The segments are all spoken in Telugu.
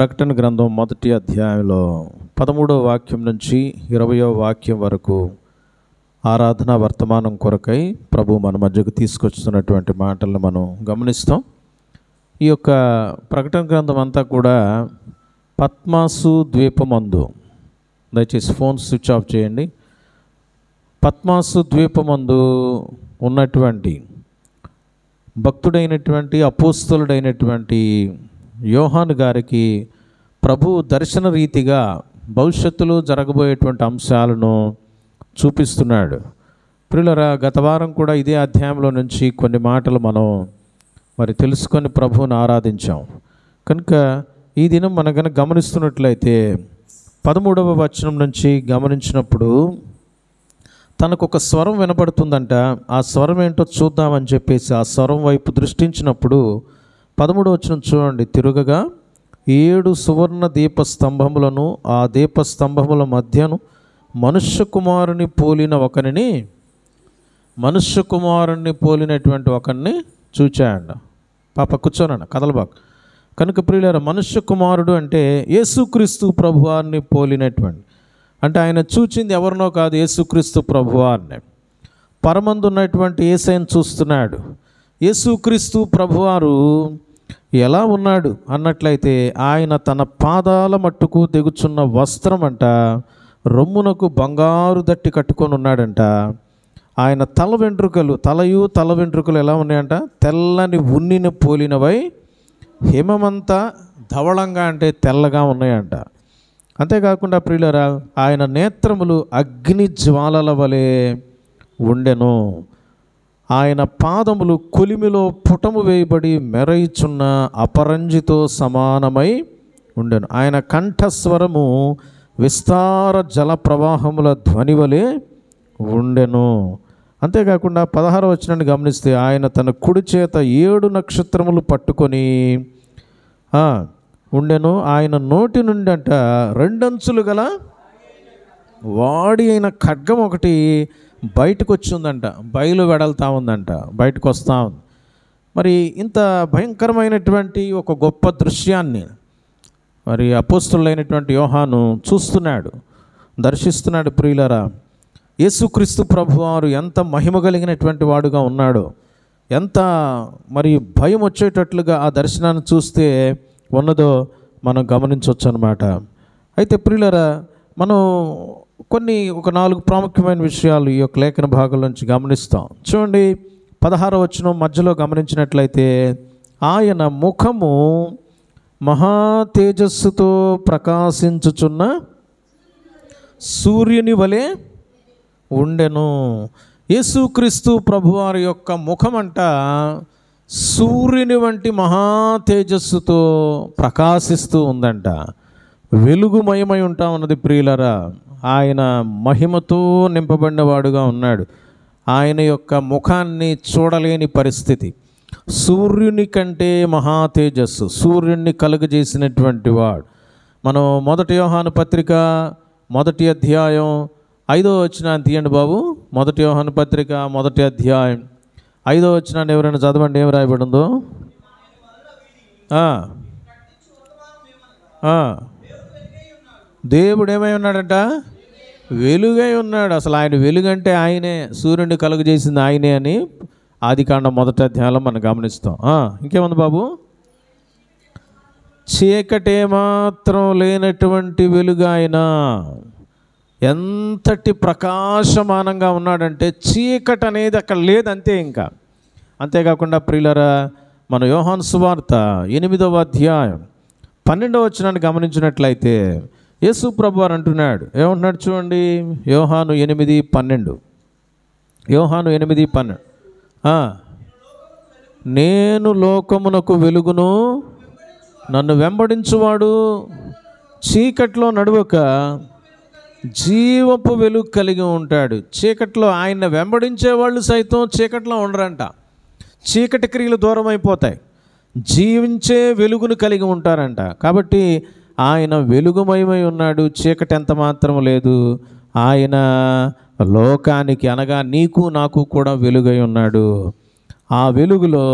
ప్రకటన గ్రంథం మొదటి అధ్యాయంలో 13వ వాక్యం నుంచి 20వ వాక్యం వరకు ఆరాధన వర్తమానం కొరకై ప్రభు మన మధ్యకు తీసుకొస్తున్నటువంటి మాటలను మనం గమనిస్తాం. ఈ యొక్క ప్రకటన గ్రంథం అంతా కూడా పద్మాసు ద్వీపమందు, దయచేసి ఫోన్ స్విచ్ ఆఫ్ చేయండి, పద్మాసు ద్వీపమందు ఉన్నటువంటి భక్తుడైనటువంటి అపోస్తలుడైనటువంటి యోహాను గారికి ప్రభు దర్శన రీతిగా భవిష్యత్తులో జరగబోయేటువంటి అంశాలను చూపిస్తున్నాడు. ప్రియులారా, గత వారం కూడా ఇదే అధ్యాయంలో నుంచి కొన్ని మాటలు మనం తెలుసుకొని ప్రభువుని ఆరాధించాం. కనుక ఈ దినం మనం కనుక గమనిస్తున్నట్లయితే 13వ వచనం నుంచి గమనించినప్పుడు తనకు ఒక స్వరం వినపడుతుందంట. ఆ స్వరం ఏంటో చూద్దామని చెప్పేసి ఆ స్వరం వైపు దృష్టించినప్పుడు 13వ వచనం చూడండి. తిరుగగా 7 సువర్ణ దీపస్తంభములను, ఆ దీపస్తంభముల మధ్యను మనుష్య కుమారుని పోలినటువంటి ఒకరిని చూచాయండి. పాప కూర్చోనన్న కదలబాకు. కనుక ప్రియులారా, మనుష్య కుమారుడు అంటే యేసుక్రీస్తు ప్రభువారిని పోలినటువంటి, అంటే ఆయన చూచింది ఎవరినో కాదు, యేసుక్రీస్తు ప్రభువారిని. పరమందు ఉన్నటువంటి యేసయ్యను చూస్తున్నాడు. యేసుక్రీస్తు ప్రభువారు ఎలా ఉన్నాడు అన్నట్లయితే ఆయన తన పాదాల మట్టుకు దిగుచున్న వస్త్రం అంట రొమ్మునకు బంగారు దట్టి కట్టుకొని ఉన్నాడంట. ఆయన తల వెంట్రుకలు ఎలా ఉన్నాయంట? తెల్లని ఉన్నిని పోలినవై హిమమంతా ధవళంగా అంటే తెల్లగా ఉన్నాయంట. అంతేకాకుండా ప్రియులారా, ఆయన నేత్రములు అగ్ని జ్వాలల వలె ఉండెను. ఆయన పాదములు కొలిమిలో పుటము వేయబడి మెరయిచున్న అపరంజితో సమానమై ఉండెను. ఆయన కంఠస్వరము విస్తార జల ప్రవాహముల ధ్వని వలె ఉండెను. అంతేకాకుండా 16వ వచనాన్ని గమనిస్తే ఆయన తన కుడి చేత 7 నక్షత్రములు పట్టుకొని ఉండెను. ఆయన నోటి నుండి అంట 2 అంచులు గల వాడి అయిన ఖడ్గం ఒకటి బయటకు వచ్చిందంట, బయలు వెడల్తా ఉందంట, బయటకు వస్తూ ఉంది. మరి ఇంత భయంకరమైనటువంటి ఒక గొప్ప దృశ్యాన్ని అపోస్తలుడైనటువంటి యోహాను చూస్తున్నాడు, దర్శిస్తున్నాడు. ప్రియులారా, యేసుక్రీస్తు ప్రభువారు ఎంత మహిమ కలిగినటువంటి వాడుగా ఉన్నాడో, ఎంత భయం వచ్చేటట్లుగా ఆ దర్శనాన్ని చూస్తే ఉన్నదో మనం గమనించవచ్చు అన్నమాట. అయితే ప్రియులారా, మనం ఒక 4 ప్రాముఖ్యమైన విషయాలు ఈ యొక్క లేఖన భాగం నుంచి గమనిస్తాం. చూడండి, 16వ వచనం మధ్యలో గమనించినట్లయితే ఆయన ముఖము మహా తేజస్సుతో ప్రకాశించుచున్న సూర్యుని వలె ఉండెను. యేసుక్రీస్తు ప్రభువారి యొక్క ముఖం అంట సూర్యుని వంటి మహా తేజస్సుతో ప్రకాశిస్తూ ఉందంట, వెలుగుమయమై ఉంటా ఉన్నది. ప్రియులరా, ఆయన మహిమతో నింపబడిన వాడుగా ఉన్నాడు. ఆయన యొక్క ముఖాన్ని చూడలేని పరిస్థితి. సూర్యుని కంటే మహా తేజస్సు, సూర్యుడిని కలుగజేసినటువంటి వాడు. మనం 1 యోహాను పత్రిక 1వ అధ్యాయం 5వ వచనాన్ని తీయండి బాబు. 1 యోహాను పత్రిక 1వ అధ్యాయం 5వ వచనాన్ని ఎవరైనా చదవండి. ఏం రాయబడిందో? దేవుడు ఏమై ఉన్నాడంట? వెలుగై ఉన్నాడు. అసలు ఆయన వెలుగంటే ఆయనే, సూర్యుడిని కలుగజేసింది ఆయనే అని ఆదికాండం 1వ అధ్యాయంలో మనం గమనిస్తాం. ఇంకేముంది బాబు? చీకటి మాత్రం లేనటువంటి వెలుగు ఆయన. ఎంతటి ప్రకాశమానంగా ఉన్నాడంటే చీకటి అనేది అక్కడ లేదంతే. ఇంకా అంతేకాకుండా ప్రియులారా, మన యోహాను సువార్త 8వ అధ్యాయం 12వ వచనాన్ని గమనించినట్లయితే యేసు ప్రభువారు అంటున్నాడు, ఏమంటున్నాడు చూడండి. యోహాను 8:12. యోహాను 8:12. నేను లోకమునకు వెలుగును, నన్ను వెంబడించువాడు చీకట్లో నడవక జీవపు వెలుగు కలిగి ఉంటాడు. చీకట్లో ఆయన వెంబడించే వాళ్ళు సైతం చీకట్లో ఉండరంట. చీకటి క్రియలు దూరం అయిపోతాయి, జీవించే వెలుగును కలిగి ఉంటారంట. కాబట్టి ఆయన వెలుగుమయమై ఉన్నాడు, చీకటి ఎంత మాత్రం లేదు. ఆయన లోకానికి అనగా నీకు నాకు కూడా వెలుగై ఉన్నాడు. ఆ వెలుగులో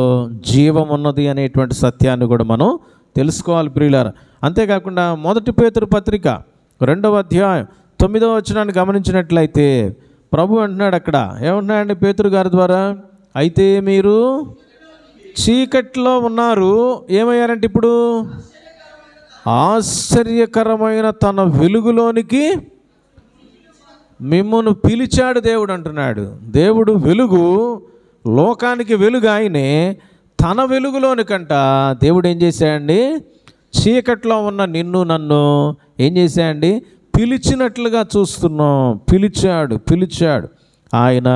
జీవం ఉన్నది అనేటువంటి సత్యాన్ని కూడా మనం తెలుసుకోవాలి ప్రియులారా. అంతేకాకుండా 1 పేతురు పత్రిక 2వ అధ్యాయం 9వ వచనాన్ని గమనించినట్లయితే ప్రభు అంటున్నాడు అక్కడ, ఏమంటున్నాడండి పేతురు గారి ద్వారా, అయితే మీరు చీకట్లో ఉన్నారు, ఏమయ్యారంటే ఇప్పుడు ఆశ్చర్యకరమైన తన వెలుగులోనికి మిమ్మును పిలిచాడు దేవుడు అంటున్నాడు. దేవుడు వెలుగు, లోకానికి వెలుగు ఆయనే. తన వెలుగులోనికంట దేవుడు ఏం చేశాడండి, చీకట్లో ఉన్న నిన్ను నన్ను ఏం చేశాడండి, పిలిచినట్లుగా చూస్తున్నాం. పిలిచాడు ఆయన.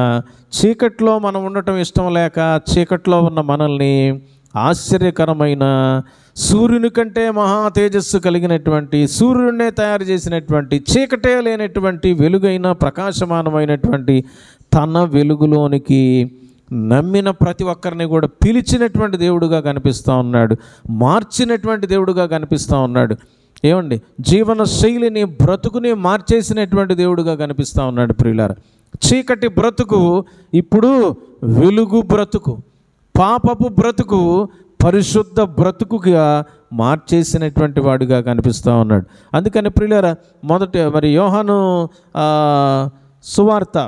చీకట్లో మనం ఉండటం ఇష్టం లేక చీకట్లో ఉన్న మనల్ని ఆశ్చర్యకరమైన సూర్యుని కంటే మహా తేజస్సు కలిగినటువంటి, సూర్యుడినే తయారు చేసినటువంటి, చీకటే లేనటువంటి వెలుగైన ప్రకాశమానమైనటువంటి తన వెలుగులోనికి నమ్మిన ప్రతి ఒక్కరిని కూడా పిలిచినటువంటి దేవుడుగా కనిపిస్తూ ఉన్నాడు, మార్చినటువంటి దేవుడుగా కనిపిస్తూ ఉన్నాడు. ఏమండి, జీవన శైలిని, బ్రతుకుని మార్చేసినటువంటి దేవుడుగా కనిపిస్తూ ఉన్నాడు ప్రియులారా. చీకటి బ్రతుకు ఇప్పుడు వెలుగు బ్రతుకు, పాపపు బ్రతుకు పరిశుద్ధ బ్రతుకుగా మార్చేసినటువంటి వాడుగా కనిపిస్తూ ఉన్నాడు. అందుకని ప్రియులారా, మరి యోహాను సువార్త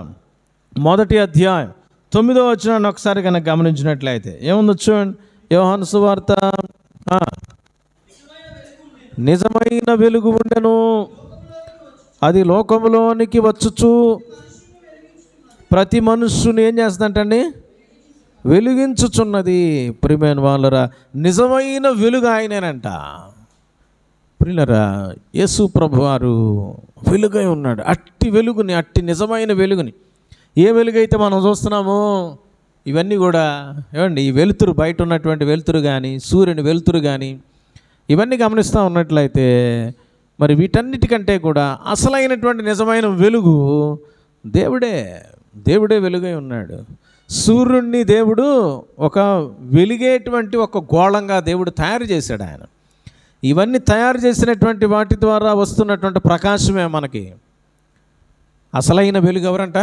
1వ అధ్యాయం 9వ వచనాన్ని ఒకసారి కనుక గమనించినట్లయితే ఏముందో చూడండి. యోహాను సువార్త, నిజమైన వెలుగు ఉండెను, అది లోకములోనికి వచ్చుచు ప్రతి మనుష్యుని ఏం చేస్తుందంటండి, వెలిగించుచున్నది. ప్రియమైన వాళ్ళరా, నిజమైన వెలుగు ఆయనేనంట. ప్రియులరా, యేసు ప్రభువారు వెలుగై ఉన్నాడు. అట్టి వెలుగుని, అట్టి నిజమైన వెలుగుని, ఏ వెలుగైతే మనం చూస్తున్నామో ఇవన్నీ కూడా ఏమండి, ఈ వెలుతురు, బయట ఉన్నటువంటి వెలుతురు కానీ, సూర్యుని వెలుతురు కానీ, ఇవన్నీ గమనిస్తూ ఉన్నట్లయితే మరి వీటన్నిటికంటే కూడా అసలైనటువంటి నిజమైన వెలుగు దేవుడే వెలుగై ఉన్నాడు. సూర్యుడిని దేవుడు ఒక వెలిగేటువంటి ఒక గోళంగా దేవుడు తయారు చేశాడు ఆయన. ఇవన్నీ తయారు చేసినటువంటి వాటి ద్వారా వస్తున్నటువంటి ప్రకాశమే మనకి అసలైన వెలుగు. ఎవరంట?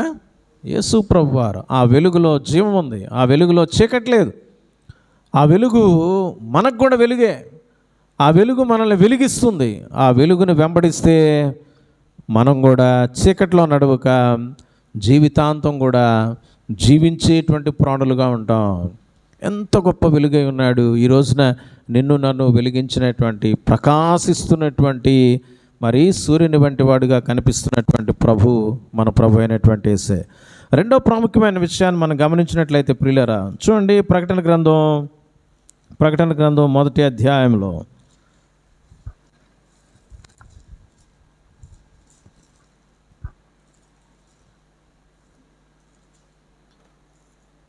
యేసు ప్రభువారు. ఆ వెలుగులో జీవం ఉంది, ఆ వెలుగులో చీకట్లేదు. ఆ వెలుగు మనకు కూడా వెలుగే. ఆ వెలుగు మనల్ని వెలిగిస్తుంది. ఆ వెలుగును వెంబడిస్తే మనం కూడా చీకట్లో నడవక జీవితాంతం కూడా జీవించేటువంటి ప్రాణులుగా ఉంటాం. ఎంత గొప్ప వెలుగై ఉన్నాడు. ఈ రోజున నిన్ను నన్ను వెలిగించినటువంటి, ప్రకాశిస్తున్నటువంటి, మరి సూర్యుని వంటి వాడుగా కనిపిస్తున్నటువంటి మన ప్రభు అయినటువంటి యేసే. రెండో ప్రాముఖ్యమైన విషయాన్ని మనం గమనించినట్లయితే ప్రియులారా, చూడండి, ప్రకటన గ్రంథం 1వ అధ్యాయంలో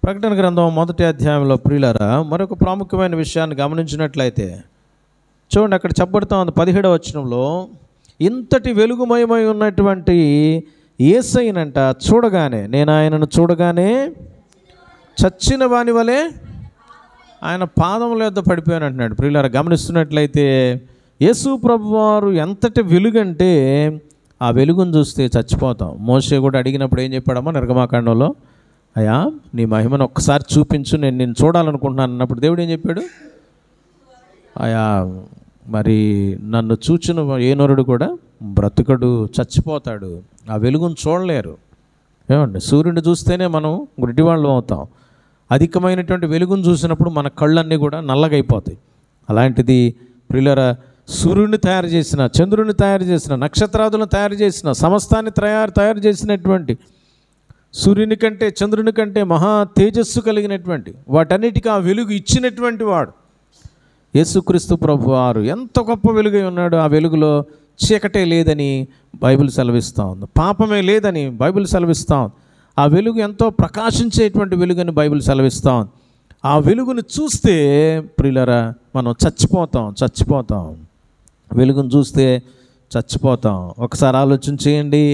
ప్రకటన గ్రంథం 1వ అధ్యాయంలో ప్రియులారా, మరొక ప్రాముఖ్యమైన విషయాన్ని గమనించినట్లయితే చూడండి, అక్కడ చెప్పబడుతూ ఉంది 17వ వచనంలో, ఇంతటి వెలుగుమయమై ఉన్నటువంటి యేసయ్యనంట నేను ఆయనను చూడగానే చచ్చిన వాని వలె ఆయన పాదముల యొద్ద పడిపోయాను అంటున్నాడు. ప్రియులారా, గమనిస్తున్నట్లయితే యేసు ప్రభువారు ఎంతటి వెలుగంటే ఆ వెలుగును చూస్తే చచ్చిపోతాం. మోషే కూడా అడిగినప్పుడు ఏం చెప్పాడమ్మా నిర్గమాకాండంలో, అయ్యా నీ మహిమను ఒక్కసారి చూపించు, నేను నిన్ను చూడాలనుకుంటున్నాను అన్నప్పుడు దేవుడు ఏం చెప్పాడు? అయ్యా మరి నన్ను చూచిన ఏ నరుడు కూడా బ్రతుకడు, చచ్చిపోతాడు. ఆ వెలుగును చూడలేరు. ఏమండి, సూర్యుడిని చూస్తేనే మనం గుడ్డివాళ్ళం అవుతాం. అధికమైనటువంటి వెలుగును చూసినప్పుడు మన కళ్ళన్నీ కూడా నల్లగైపోతాయి. అలాంటిది ప్రియులారా, సూర్యుడిని తయారు చేసిన, చంద్రుడిని తయారు చేసిన, నక్షత్రాదులను తయారు చేసిన, సమస్తాన్ని తయారు చేసినటువంటి, సూర్యుని కంటే చంద్రుని కంటే మహా తేజస్సు కలిగినటువంటి, వాటన్నిటికీ ఆ వెలుగు ఇచ్చినటువంటి వాడు యేసుక్రీస్తు ప్రభువారు ఎంత గొప్ప వెలుగై ఉన్నాడు. ఆ వెలుగులో చీకటే లేదని బైబిల్ సెలవిస్తూ ఉంది, పాపమే లేదని బైబిల్ సెలవిస్తూ ఉంది. ఆ వెలుగు ఎంతో ప్రకాశించేటువంటి వెలుగని బైబిల్ సెలవిస్తూ ఉంది. ఆ వెలుగును చూస్తే ప్రియులారా మనం చచ్చిపోతాం. వెలుగును చూస్తే చచ్చిపోతాం. ఒకసారి ఆలోచన చేయండి.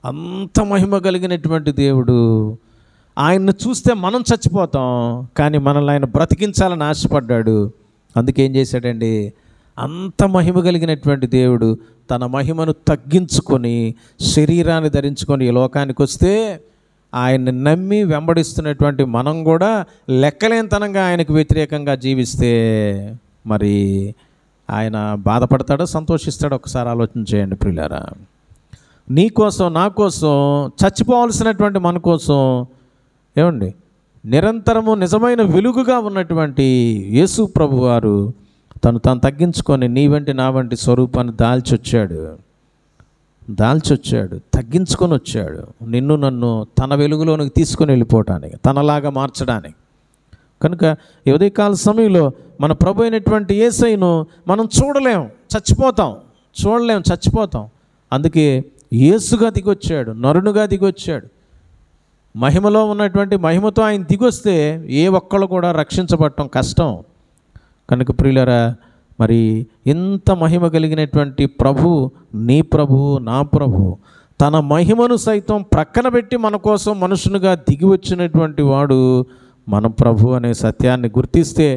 అంత మహిమ కలిగినటువంటి దేవుడు, ఆయన్ని చూస్తే మనం చచ్చిపోతాం, కానీ మనల్ని ఆయన బ్రతికించాలని ఆశపడ్డాడు. అందుకేం చేశాడండి? అంత మహిమ కలిగినటువంటి దేవుడు తన మహిమను తగ్గించుకొని శరీరాన్ని ధరించుకొని ఈ లోకానికి వస్తే ఆయన్ని నమ్మి వెంబడిస్తున్నటువంటి మనం కూడా లెక్కలేనితనంగా ఆయనకు వ్యతిరేకంగా జీవిస్తే మరి ఆయన బాధపడతాడో సంతోషిస్తాడో ఒకసారి ఆలోచన చేయండి ప్రియులారా. నీ కోసం నా కోసం చచ్చిపోవాల్సినటువంటి మన కోసం ఏమండి నిరంతరము నిజమైన వెలుగుగా ఉన్నటువంటి యేసు ప్రభువారు తను తగ్గించుకొని నీ వంటి నా వంటి స్వరూపాన్ని దాల్చొచ్చాడు, తగ్గించుకొని వచ్చాడు నిన్ను నన్ను తన వెలుగులోనికి తీసుకొని వెళ్ళిపోవటానికి, తనలాగా మార్చడానికి. కనుక ఈ ఉదయకాల సమయంలో మన ప్రభు అయినటువంటి యేసయ్యను మనం చచ్చిపోతాం. అందుకే యేసుగా దిగొచ్చాడు, నరునుగా దిగొచ్చాడు. మహిమలో ఉన్నటువంటి మహిమతో ఆయన దిగొస్తే ఏ ఒక్కళ్ళు కూడా రక్షించబడటం కష్టం. కనుక ప్రియులారా, మరి ఇంత మహిమ కలిగినటువంటి ప్రభు, నీ ప్రభు, నా ప్రభు, తన మహిమను సైతం ప్రక్కన పెట్టి మన కోసం మనుషునిగా దిగి వచ్చినటువంటి వాడు మన ప్రభు అనే సత్యాన్ని గుర్తిస్తే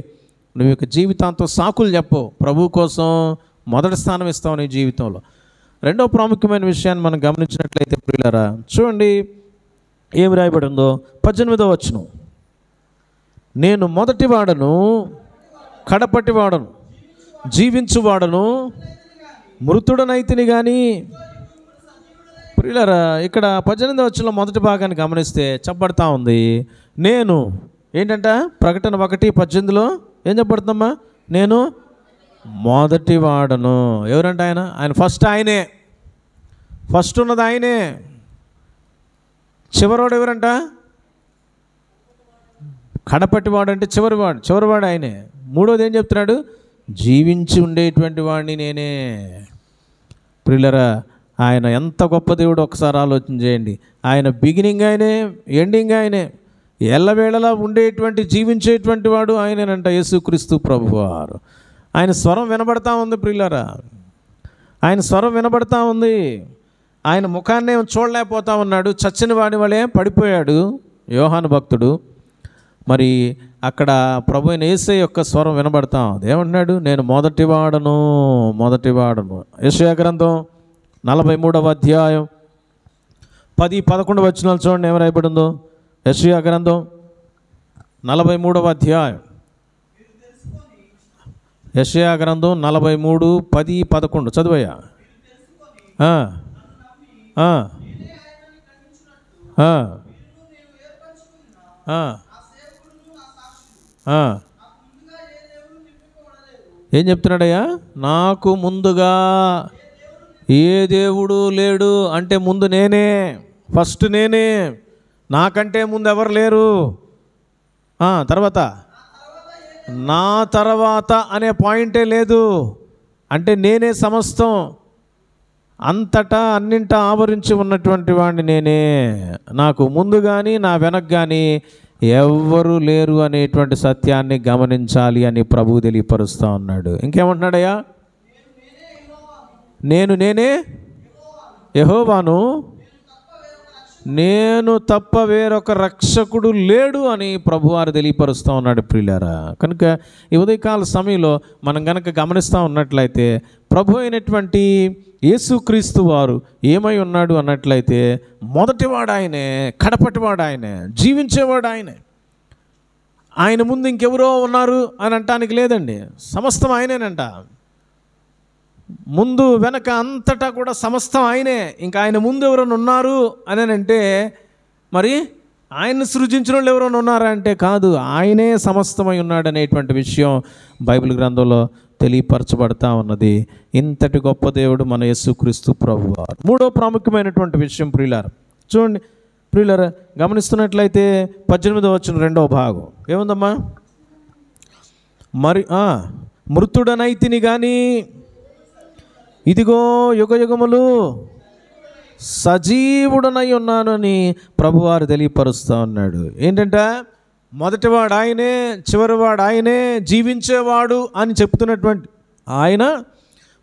నువ్వు యొక్క జీవితాంతో సాకులు చెప్పవు. ప్రభు కోసం మొదటి స్థానం ఇస్తావు నీ జీవితంలో. రెండో ప్రాముఖ్యమైన విషయాన్ని మనం గమనించినట్లయితే ప్రియులారా, చూడండి ఏమి రాయబడి ఉందో. 18వ వచనం, నేను మొదటివాడను, కడపటివాడను, జీవించువాడను, మృతుడనైతిని కానీ. ప్రియులారా, ఇక్కడ 18వ వచనంలో మొదటి భాగాన్ని గమనిస్తే చెప్పబడతా ఉంది, నేను ఏంటంట ప్రకటన 1:18లో ఏం చెప్పబడుతుందమ్మా? నేను మొదటివాడను. ఎవరంట ఆయన ఫస్ట్ ఉన్నది ఆయనే. చివరివాడు ఎవరంట? కడపటివాడు అంటే చివరివాడు ఆయనే. మూడోది ఏం చెప్తున్నాడు? జీవించి ఉండేటువంటి వాడిని నేనే. ప్రియులరా, ఆయన ఎంత గొప్ప దేవుడు ఒకసారి ఆలోచన చేయండి. ఆయన బిగినింగ్ ఆయనే, ఎండింగ్ ఆయనే, ఎల్లవేళలా ఉండేటువంటి జీవించేటువంటి వాడు ఆయనేనంట యేసుక్రీస్తు ప్రభువారు. ఆయన స్వరం వినబడతా ఉంది ప్రియులరా, ఆయన స్వరం వినబడతా ఉంది. ఆయన ముఖాన్నే చూడలేకపోతా ఉన్నాడు, చచ్చిన వాడి వలె పడిపోయాడు యోహాను భక్తుడు. మరి అక్కడ ప్రభు అయిన యేసయ్య యొక్క స్వరం వినబడతా ఉంది. ఏమంటున్నాడు? నేను మొదటివాడను. యెషయా గ్రంథం 43వ అధ్యాయం 10-11 వచనాలు చూడండి ఏం రాయబడిందో. యెషయా గ్రంథం 43వ అధ్యాయం, యెషయా గ్రంథం 43:10-11 చదువయ్యా. ఏం చెప్తున్నాడయ్యా? నాకు ముందుగా ఏ దేవుడు లేడు అంటే ముందు నేనే, ఫస్ట్ నేనే, నాకంటే ముందు ఎవరు లేరు. తర్వాత నా తర్వాత అనే పాయింటే లేదు. అంటే నేనే సమస్తం, అంతటా అన్నింటా ఆవరించి ఉన్నటువంటి వాడిని నేనే. నాకు ముందు కానీ నా వెనక కానీ ఎవ్వరూ లేరు అనేటువంటి సత్యాన్ని గమనించాలి అని ప్రభువు తెలియపరుస్తూ ఉన్నాడు. ఇంకేమంటున్నాడయ్యా? నేనే యెహోవాను, నేను తప్ప వేరొక రక్షకుడు లేడు అని ప్రభువారు తెలియపరుస్తూ ఉన్నాడు ప్రియులారా. కనుక ఈ ఉదయకాల సమయంలో మనం కనుక గమనిస్తూ ఉన్నట్లయితే ప్రభు అయినటువంటి యేసుక్రీస్తు వారు ఏమై ఉన్నాడు అన్నట్లయితే మొదటివాడు ఆయనే, కడపటివాడు ఆయనే, జీవించేవాడు ఆయనే. ఆయన ముందు ఇంకెవరో ఉన్నారు అని అంటానికి లేదండి, సమస్తం ఆయనేనంట. ముందు వెనక అంతటా కూడా సమస్తం ఆయనే. ఇంకా ఆయన ముందు ఎవరైనా ఉన్నారు అని అంటే మరి ఆయన్ని సృజించిన వాళ్ళు ఎవరైనా ఉన్నారా అంటే కాదు, ఆయనే సమస్తమై ఉన్నాడు అనేటువంటి విషయం బైబిల్ గ్రంథంలో తెలియపరచబడతా ఉన్నది. ఇంతటి గొప్ప దేవుడు మన యేసుక్రీస్తు ప్రభువారు. మూడో ప్రాముఖ్యమైనటువంటి విషయం ప్రియులారా, చూడండి ప్రియులారా, గమనిస్తున్నట్లయితే 18వ వచనం 2వ భాగం ఏముందమ్మా? మరి మృతుడనైతిని కానీ ఇదిగో యుగయుగములు సజీవుడనై ఉన్నాను అని ప్రభువారు తెలియపరుస్తూ ఉన్నాడు. ఏంటంట? మొదటివాడు ఆయనే, చివరివాడు ఆయనే, జీవించేవాడు అని చెప్తున్నటువంటి ఆయన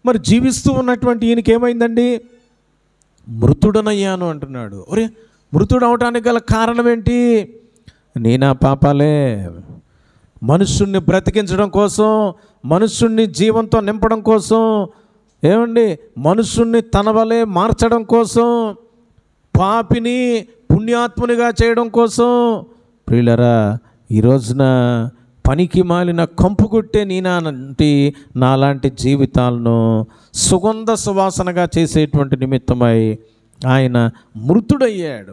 మరి జీవిస్తూ ఉన్నటువంటి ఈయనకి ఏమైందండి? మృతుడనయ్యాను అంటున్నాడు. ఒరే, మృతుడు అవటానికి గల కారణం ఏంటి? నీ నా పాపాలే. మనుష్యుణ్ణి బ్రతికించడం కోసం, మనుష్యుణ్ణి జీవంతో నింపడం కోసం, ఏమండి మనుష్యుణ్ణి తన వలె మార్చడం కోసం, పాపిని పుణ్యాత్మునిగా చేయడం కోసం ప్రియులరా ఈ రోజున పనికి మాలిన కంపు కొట్టే నాలాంటి జీవితాలను సుగంధ సువాసనగా చేసేటువంటి నిమిత్తమై ఆయన మృతుడయ్యాడు.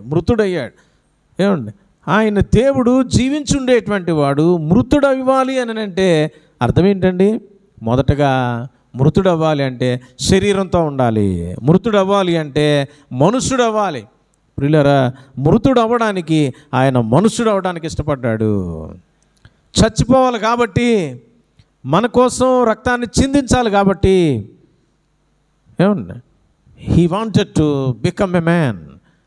ఏమండి, ఆయన దేవుడు జీవించుండేటువంటి వాడు మృతుడవ్వాలి అని అంటే అర్థం ఏంటండి? మొదటగా మృతుడవ్వాలి అంటే శరీరంతో ఉండాలి, మృతుడవ్వాలి అంటే మనుషుడు అవ్వాలి. ప్రియులారా, మృతుడు అవ్వడానికి ఆయన మనుషుడు అవ్వడానికి ఇష్టపడ్డాడు. చచ్చిపోవాలి కాబట్టి, మన కోసం రక్తాన్ని చిందించాలి కాబట్టి, ఏమండి, he wanted to become a man.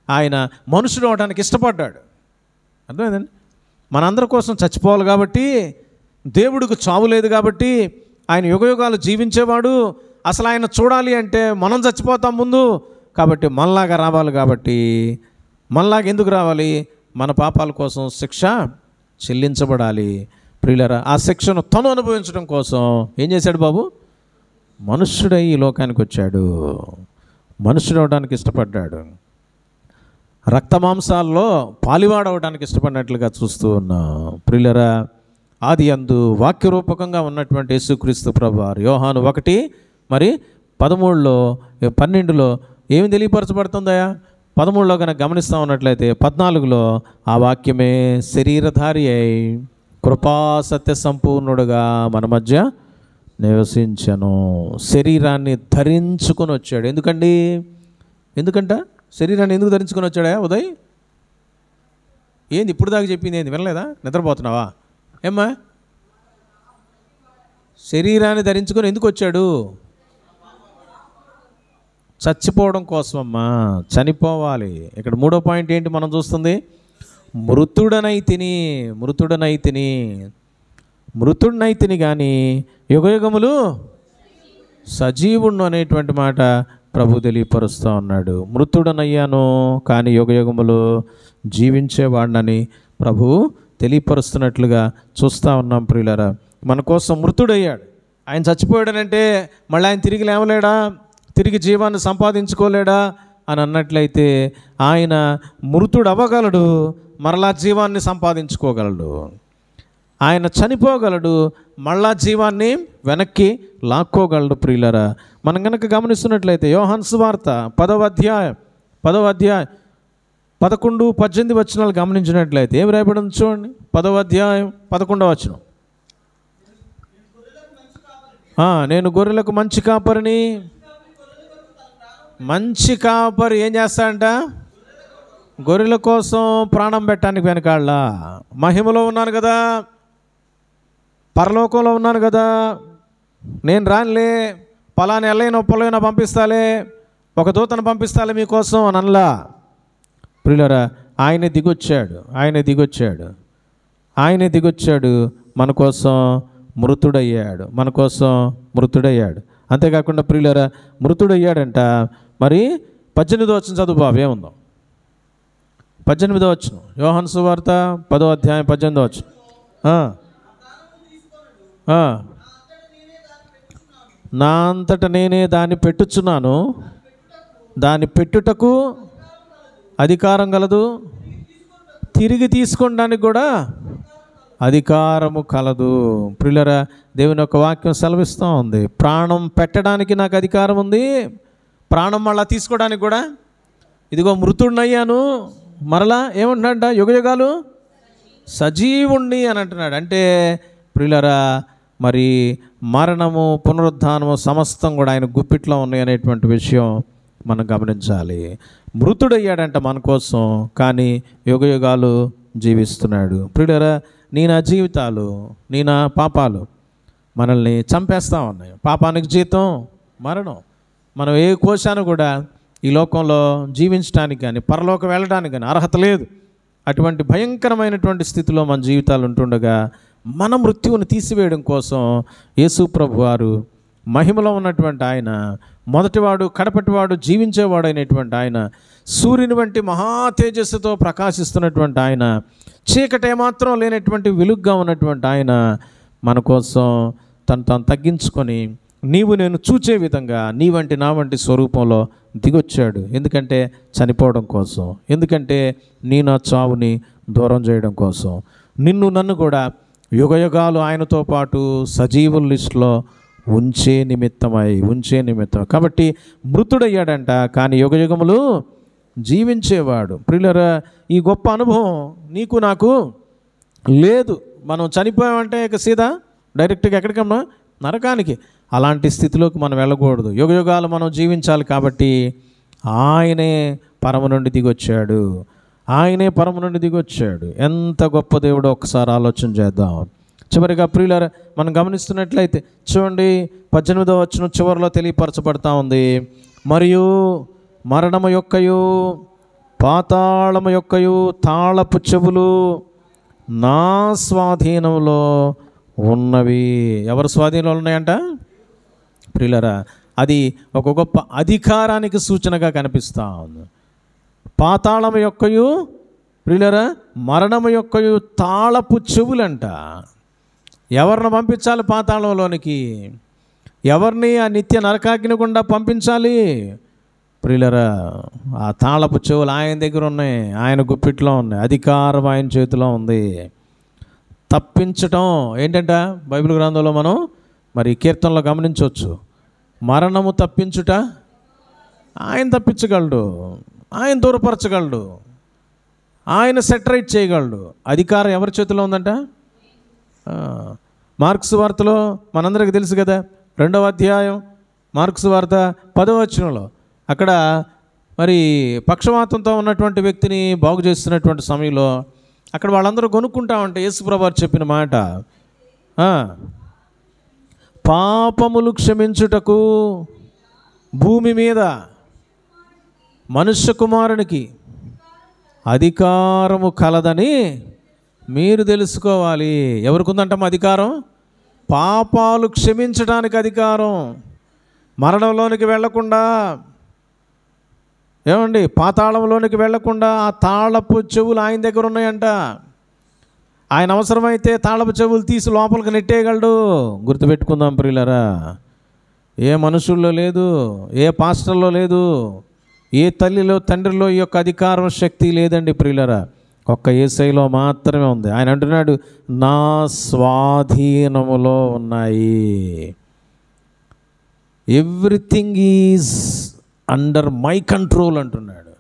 ఆయన మనుషుడు అవడానికి ఇష్టపడ్డాడు. అర్థమైందండి? మనందరి కోసం చచ్చిపోవాలి కాబట్టి, దేవుడికి చావు లేదు కాబట్టి, ఆయన యుగయుగాలు జీవించేవాడు. అసలు ఆయన చూడాలి అంటే మనం చచ్చిపోతాం ముందు. కాబట్టి మనలాగా రావాలి. కాబట్టి మనలాగా ఎందుకు రావాలి? మన పాపాల కోసం శిక్ష చెల్లించబడాలి. ప్రియులారా, ఆ శిక్షను తను అనుభవించడం కోసం ఏం చేశాడు బాబు? మనుష్యుడై ఈ లోకానికి వచ్చాడు. మనుష్యుడు అవడానికి ఇష్టపడ్డాడు. రక్తమాంసాల్లో పాలివాడవడానికి ఇష్టపడినట్లుగా చూస్తూ ఉన్నాం. ప్రియులారా, ఆది యందు వాక్యరూపకంగా ఉన్నటువంటి యేసుక్రీస్తు ప్రభువారు యోహాను 1:13-12 ఏమి తెలియపరచబడుతుందా? 13లో కనుక గమనిస్తూ ఉన్నట్లయితే 14లో ఆ వాక్యమే శరీరధారి అయి కృపా సత్య సంపూర్ణుడుగా మన మధ్య నివసించను. శరీరాన్ని ధరించుకొని వచ్చాడు. ఎందుకంట శరీరాన్ని ఎందుకు ధరించుకొని వచ్చాడా? ఉదయ్ ఏంది ఇప్పుడు దాకా చెప్పింది? ఏంది వినలేదా? నిద్రపోతున్నావా ఏమ్మా? శరీరాన్ని ధరించుకొని ఎందుకు వచ్చాడు? చచ్చిపోవడం కోసం అమ్మా, చనిపోవాలి. ఇక్కడ 3వ పాయింట్ ఏంటి మనం చూస్తుంది? మృతుడనైతిని కానీ యుగయుగములు సజీవుడు అనేటువంటి మాట ప్రభు తెలియపరుస్తూ ఉన్నాడు. మృతుడనయ్యాను కానీ యుగయుగములు జీవించేవాడినని ప్రభు తెలియపరుస్తున్నట్లుగా చూస్తూ ఉన్నాం. ప్రియులారా, మన కోసం మృతుడయ్యాడు. ఆయన చచ్చిపోయాడనంటే మళ్ళీ ఆయన తిరిగి లేవలేడా? తిరిగి జీవాన్ని సంపాదించుకోలేడా అని అన్నట్లయితే ఆయన మృతుడు అవ్వగలడు, మరలా జీవాన్ని సంపాదించుకోగలడు. ఆయన చనిపోగలడు, మళ్ళా జీవాన్ని వెనక్కి లాక్కోగలడు. ప్రియులారా, మనం కనుక గమనిస్తున్నట్లయితే యోహాను సువార్త 10వ అధ్యాయం 11-18 వచనాలు గమనించినట్లయితే ఏం రాయబడింది చూడండి. 10వ అధ్యాయం 11వ వచనం. నేను గొర్రెలకు మంచి కాపరిని. మంచి కాపరి ఏం చేస్తాడంట? గొర్రెల కోసం ప్రాణం పెట్టడానికి వెనకాళ్ళ. మహిమలో ఉన్నాను కదా, పరలోకంలో ఉన్నాను కదా, నేను రానులే, పలాని ఎల్లైనా పొలైనా పంపిస్తాలే, ఒక దూతను పంపిస్తాలే మీకోసం అని అనలా. ప్రియులారా, ఆయనే దిగొచ్చాడు, మన కోసం మృతుడయ్యాడు. అంతేకాకుండా ప్రియులారా, మృతుడయ్యాడంట. మరి 18వ వచనం చదువు బాబు, ఏముందో? 18వ వచనం, యోహాను సువార్త 10వ అధ్యాయం 18వ వచనం. నా అంతట నేనే దాన్ని పెట్టుచున్నాను, దాన్ని పెట్టుటకు అధికారం కలదు, తిరిగి తీసుకోవడానికి కూడా అధికారము కలదు. ప్రియులారా, దేవుని యొక్క వాక్యం సెలవిస్తూ ఉంది. ప్రాణం పెట్టడానికి నాకు అధికారం ఉంది, ప్రాణం మళ్ళా తీసుకోవడానికి కూడా. ఇదిగో మృతుడినయ్యాను, మరలా ఏమంటున్నాడంట? యుగయుగాలు సజీవుణ్ణి అని అంటున్నాడు. అంటే ప్రియులారా, మరి మరణము పునరుద్ధానము సమస్తం కూడా ఆయన గుప్పిట్లో ఉన్నాయి అనేటువంటి విషయం మనం గమనించాలి. మృతుడయ్యాడంట మన కోసం, కానీ యుగయుగాలు జీవిస్తున్నాడు. ప్రియులారా, నీ నా జీవితాలు, నీ నా పాపాలు మనల్ని చంపేస్తూ ఉన్నాయి. పాపానికి జీతం మరణం. మనం ఏ కోశాను కూడా ఈ లోకంలో జీవించడానికి కానీ పరలోకం వెళ్ళడానికి కానీ అర్హత లేదు. అటువంటి భయంకరమైనటువంటి స్థితిలో మన జీవితాలు ఉంటుండగా మన మృత్యువును తీసివేయడం కోసం యేసు ప్రభువారు మహిమలో ఉన్నటువంటి ఆయన, మొదటివాడు కడపటివాడు జీవించేవాడు అయినటువంటి ఆయన, సూర్యుని వంటి మహా తేజస్సుతో ప్రకాశిస్తున్నటువంటి ఆయన, చీకటి ఏమాత్రం లేనటువంటి వెలుగుగా ఉన్నటువంటి ఆయన మన కోసం తను తగ్గించుకొని నీవు నేను చూచే విధంగా నీ వంటి నా వంటి స్వరూపంలో దిగొచ్చాడు. ఎందుకంటే చనిపోవడం కోసం, ఎందుకంటే నీ నా చావుని దూరం చేయడం కోసం, నిన్ను నన్ను కూడా యుగయుగాలు ఆయనతో పాటు సజీవుల లిస్టులో ఉంచే నిమిత్తం. కాబట్టి మృతుడయ్యాడంట, కానీ యుగయుగములు జీవించేవాడు. ప్రియులారా, ఈ గొప్ప అనుభవం నీకు నాకు లేదు. మనం చనిపోయామంటే ఇక సీదా డైరెక్ట్గా ఎక్కడికమ్మా? నరకానికి. అలాంటి స్థితిలోకి మనం వెళ్ళకూడదు. యుగయుగాలు మనం జీవించాలి. కాబట్టి ఆయనే పరమ నుండి దిగొచ్చాడు. ఎంత గొప్ప దేవుడో ఒకసారి ఆలోచన చేద్దాం. చివరిగా ప్రియులారా, మనం గమనిస్తున్నట్లయితే చూడండి, 18వ వచనం చివరిలో తెలియపరచబడతా ఉంది. మరియు మరణము యొక్కయు పాతాళము యొక్కయు తాళపు చెవులు నా స్వాధీనంలో ఉన్నవి. ఎవరి స్వాధీనంలో ఉన్నాయంట? ప్రియులారా, అది ఒక గొప్ప అధికారానికి సూచనగా కనిపిస్తూ ఉంది. పాతాళము యొక్కయు, ప్రియులారా, మరణము యొక్కయు తాళపు చెవులంట. ఎవరిని పంపించాలి పాతాళంలోనికి? ఎవరిని ఆ నిత్య నరకాగ్ని గుండా పంపించాలి? ప్రియులారా, ఆ తాళపు చెవులు ఆయన దగ్గర ఉన్నాయి, ఆయన గుప్పిట్లో ఉన్నాయి, అధికారం ఆయన చేతిలో ఉంది. తప్పించటం ఏంటంట? బైబిల్ గ్రంథంలో మనం మరి కీర్తనలో గమనించవచ్చు. మరణము తప్పించుట ఆయన తప్పించగలడు, ఆయన దూరపరచగలడు, ఆయన సెటరైట్ చేయగలడు. అధికారం ఎవరి చేతిలో ఉందంట? మార్క్స్ వార్తలో మనందరికీ తెలుసు కదా, 2వ అధ్యాయం మార్క్స్ వార్త 10వ వచనంలో అక్కడ మరి పక్షవాతంతో ఉన్నటువంటి వ్యక్తిని బాగు చేస్తున్నటువంటి సమయంలో అక్కడ వాళ్ళందరూ కొనుక్కుంటామంటే యేసుప్రభు వారు చెప్పిన మాట, పాపములు క్షమించుటకు భూమి మీద మనుష్య కుమారునికి అధికారము కలదని మీరు తెలుసుకోవాలి. ఎవరికి ఉందంటాం అధికారం? పాపాలు క్షమించడానికి అధికారం. మరణంలోనికి వెళ్లకుండా, ఏమండి, పాతాళంలోనికి వెళ్లకుండా ఆ తాళపు చెవులు ఆయన దగ్గర ఉన్నాయంట. ఆయన అవసరమైతే తాళపు చెవులు తీసి లోపలికి నెట్టేయగలడు. గుర్తుపెట్టుకుందాం ప్రియులారా, ఏ మనుషుల్లో లేదు, ఏ పాస్టర్లో లేదు, ఏ తల్లిలో తండ్రిలో ఈ యొక్క అధికారం శక్తి లేదండి ప్రియులారా. ఒక్క యేసయ్యలో మాత్రమే ఉంది. ఆయన అంటున్నాడు, నా స్వాధీనములో ఉన్నాయి. Everything is under my control అంటున్నాడు,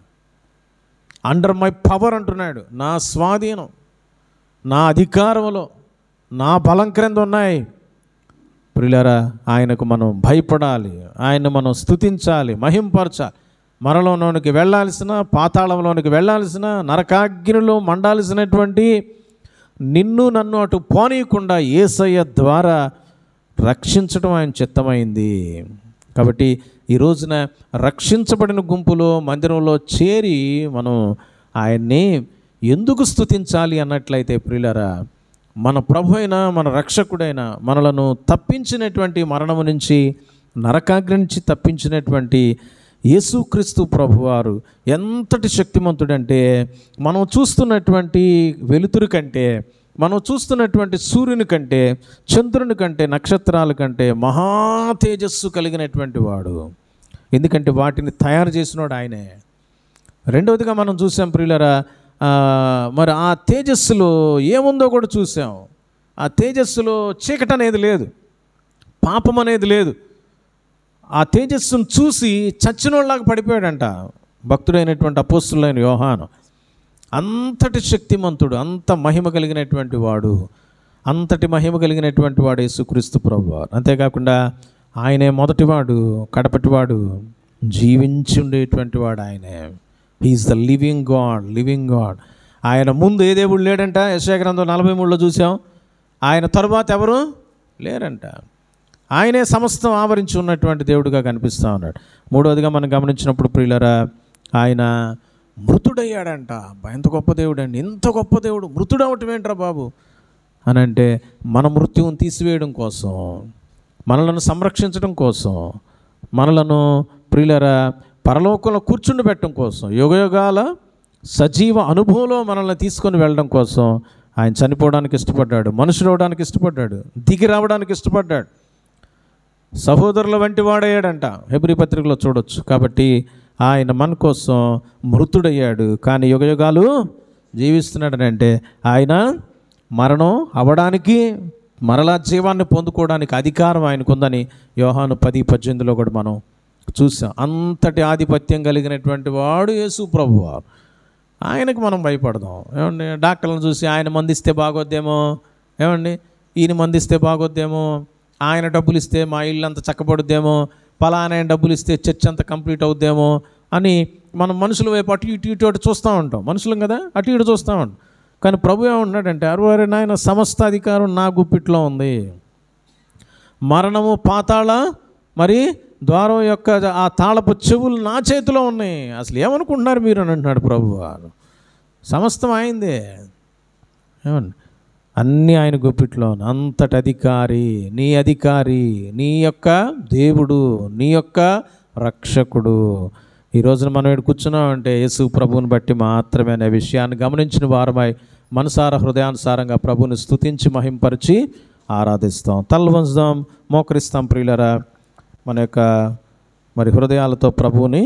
అండర్ మై పవర్ అంటున్నాడు. నా స్వాధీనం, నా అధికారంలో, నా బలం క్రింద ఉన్నాయి. ప్రియులారా, ఆయనకు మనం భయపడాలి, ఆయన్ని మనం స్తుతించాలి, మహింపరచాలి. మరణంలోనికి వెళ్ళాల్సిన, పాతాళంలోనికి వెళ్ళాల్సిన, నరకాగ్నిలో మండాల్సినటువంటి నిన్ను నన్ను అటు పోనీయకుండా యేసయ్య ద్వారా రక్షించడం ఆయన చిత్తమైంది. కాబట్టి ఈ రోజున రక్షించబడిన గుంపులో మందిరంలో చేరి మనం ఆయన్ని ఎందుకు స్తుతించాలి అన్నట్లయితే ప్రియులారా, మన ప్రభు అయిన, మన రక్షకుడైన, మనలను తప్పించినటువంటి మరణము నుంచి, నరకాగ్ని నుంచి తప్పించినటువంటి యేసుక్రీస్తు ప్రభువారు ఎంతటి శక్తిమంతుడంటే, మనం చూస్తున్నటువంటి వెలుతురు కంటే, మనం చూస్తున్నటువంటి సూర్యుని కంటే, చంద్రుని కంటే, నక్షత్రాల కంటే మహా తేజస్సు కలిగినటువంటి వాడు. ఎందుకంటే వాటిని తయారు చేసినవాడు ఆయనే. రెండవదిగా మనం చూసాం ప్రియులారా, మరి ఆ తేజస్సులో ఏముందో కూడా చూసాం. ఆ తేజస్సులో చీకటి అనేది లేదు, పాపం అనేది లేదు. ఆ తేజస్సును చూసి చచ్చినోళ్ళలాగా పడిపోయాడంట భక్తుడైనటువంటి అపోస్తులైన యోహాను. అంతటి శక్తిమంతుడు, అంత మహిమ కలిగినటువంటి వాడు, అంతటి మహిమ కలిగినటువంటి వాడు యేసుక్రీస్తు ప్రభువారు. అంతేకాకుండా ఆయనే మొదటివాడు, కడపటివాడు, జీవించి ఉండేటువంటి వాడు ఆయనే. He is the living God. ఆయన ముందు ఏ దేవుడు లేడంట. యెషయా గ్రంథం 43లో చూసాం. ఆయన తరువాత ఎవరు లేరంట. ఆయనే సమస్తం ఆవరించి ఉన్నటువంటి దేవుడిగా కనిపిస్తూ ఉన్నాడు. మూడవదిగా మనం గమనించినప్పుడు ప్రియులారా, ఆయన మృతుడయ్యాడంట. ఎంత గొప్ప దేవుడు అండి, ఎంత గొప్ప దేవుడు. మృతుడు అవటం ఏంట్రా బాబు అని అంటే, మన మృత్యువుని తీసివేయడం కోసం, మనలను సంరక్షించడం కోసం, మనలను ప్రియులారా పరలోకంలో కూర్చుండి పెట్టడం కోసం, యుగయుగాల సజీవ అనుభవంలో మనల్ని తీసుకొని వెళ్ళడం కోసం ఆయన చనిపోవడానికి ఇష్టపడ్డాడు, మనుషుడు అవడానికి ఇష్టపడ్డాడు, దిగి రావడానికి ఇష్టపడ్డాడు, సహోదరుల వంటి వాడయ్యాడంట. హెబ్రీ పత్రికలో చూడొచ్చు. కాబట్టి ఆయన మన కోసం మృతుడయ్యాడు, కానీ యుగయుగాలు జీవిస్తున్నాడనంటే ఆయన మరణం అవ్వడానికి, మరలా జీవాన్ని పొందుకోవడానికి అధికారం ఆయనకుందని యోహాను 10:18 కూడా మనం చూసాం. అంతటి ఆధిపత్యం కలిగినటువంటి వాడు యేసు ప్రభువారు. ఆయనకు మనం భయపడదాం. ఏమండి, డాక్టర్లను చూసి ఆయన మందిస్తే బాగోద్దేమో, ఏమండి ఈయన మందిస్తే బాగోద్దేమో, ఆయన డబ్బులు ఇస్తే మా ఇల్లు అంతా చక్కబడుద్దేమో, పలానా ఆయన డబ్బులు ఇస్తే చర్చ్ అంతా కంప్లీట్ అవుద్దేమో అని మనం మనుషుల వైపు అటు ఇటు చూస్తూ ఉంటాం. మనుషులం కదా, అటు ఇటు చూస్తూ ఉంటాం. కానీ ప్రభు ఏమంటున్నాడంటే, అరువారి నాయన సమస్త అధికారం నా గుప్పిట్లో ఉంది. మరణము, పాతాళ మరి ద్వారం యొక్క ఆ తాళపు చెవులు నా చేతిలో ఉన్నాయి. అసలు ఏమనుకుంటున్నారు మీరు అని అంటున్నాడు ప్రభు. సమస్తం అయిందే, ఏమండి, అన్నీ ఆయన గుప్పిట్లో. అంతటి అధికారి, నీ యొక్క దేవుడు, నీ యొక్క రక్షకుడు. ఈ రోజున మనం ఇక్కడ కూర్చున్నామంటే యేసు ప్రభువుని బట్టి మాత్రమే అనే విషయాన్ని గమనించిన వారమై మనసార హృదయానుసారంగా ప్రభువుని స్తుతించి మహింపరిచి ఆరాధిస్తాం. తల వంచుదాం, మోకరిస్తాం. ప్రియులరా, మన యొక్క మరి హృదయాలతో ప్రభువుని